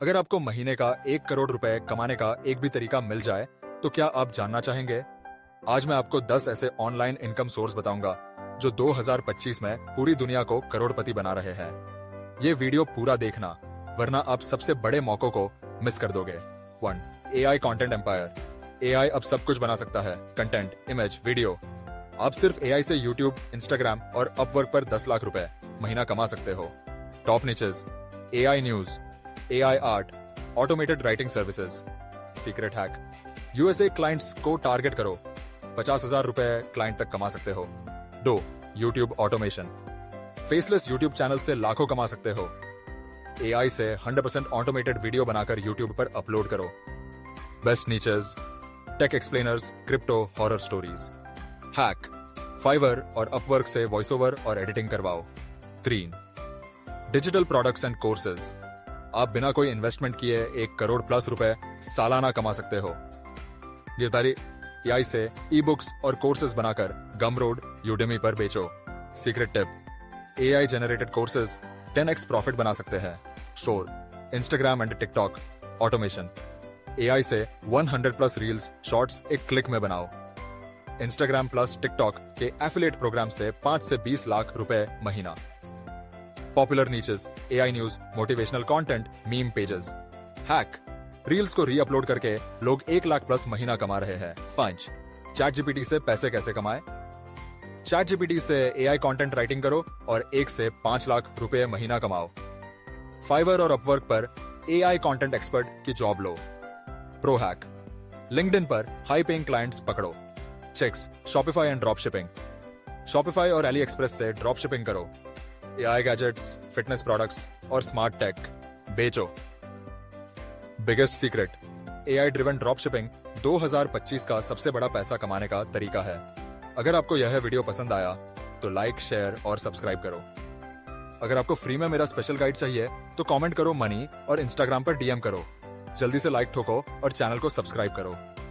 अगर आपको महीने का 1 करोड़ रुपए कमाने का एक भी तरीका मिल जाए तो क्या आप जानना चाहेंगे? आज मैं आपको 10 ऐसे ऑनलाइन इनकम सोर्स बताऊंगा जो 2025 में पूरी दुनिया को करोड़पति बना रहे हैं। ये वीडियो पूरा देखना, वरना आप सबसे बड़े मौकों को मिस कर दोगे। 1. AI content empire. AI अब सब कुछ बना सकता है, कंटेंट, इमेज, वीडियो। आप सिर्फ AI से YouTube, Instagram और अपवर्क पर 10 लाख रुपए महीना कमा सकते हो। Top niches: AI news, AI art, automated writing services. Secret hack: USA clients को टारगेट करो, 50,000 रुपए क्लाइंट तक कमा सकते हो। 2. YouTube automation. Faceless YouTube channel से लाखों कमा सकते हो। AI से 100% ऑटोमेटेड वीडियो बनाकर YouTube पर अपलोड करो। Best niches: tech explainers, crypto, horror stories. Hack: Fiverr और अपवर्क से वॉइस ओवर और एडिटिंग करवाओ। 3. Digital products and courses. आप बिना कोई इन्वेस्टमेंट किए 1 करोड़ प्लस रुपए सालाना कमा सकते हो। गिरदारी: AI से ई बुक्स और कोर्सेज बनाकर गमरोड, यूडेमी पर बेचो। Secret tip: AI generated courses 10x profit बना सकते हैं। शोर: Instagram and TikTok automation. AI से 100 प्लस रील्स, शॉर्ट्स एक क्लिक में बनाओ। इंस्टाग्राम प्लस टिकटॉक के एफिलिएट प्रोग्राम से 5 से 20 लाख रुपए महीना। Popular niches: AI news, motivational content, meme pages. Hack: reels को री अपलोड करके लोग 1 लाख प्लस महीना कमा रहे हैं। 5. ChatGPT से पैसे कैसे कमाएं? ChatGPT से AI कंटेंट राइटिंग करो और 1 से 5 लाख रुपए महीना कमाओ। फाइवर और अपवर्क पर AI कंटेंट एक्सपर्ट की जॉब लो। प्रो हैक: लिंक्डइन पर हाई पेइंग क्लाइंट्स पकड़ो। Checks: Shopify and drop shipping. Shopify और AliExpress से ड्रॉप शिपिंग करो। AI गैजेट्स, फिटनेस प्रोडक्ट्स और स्मार्ट टेक बेचो। Biggest secret: AI driven drop shipping 2025 का सबसे बड़ा पैसा कमाने का तरीका है। अगर आपको यह वीडियो पसंद आया तो लाइक, शेयर और सब्सक्राइब करो। अगर आपको फ्री में मेरा स्पेशल गाइड चाहिए तो कमेंट करो मनी और इंस्टाग्राम पर DM करो। जल्दी से लाइक ठोको और चैनल को सब्सक्राइब करो।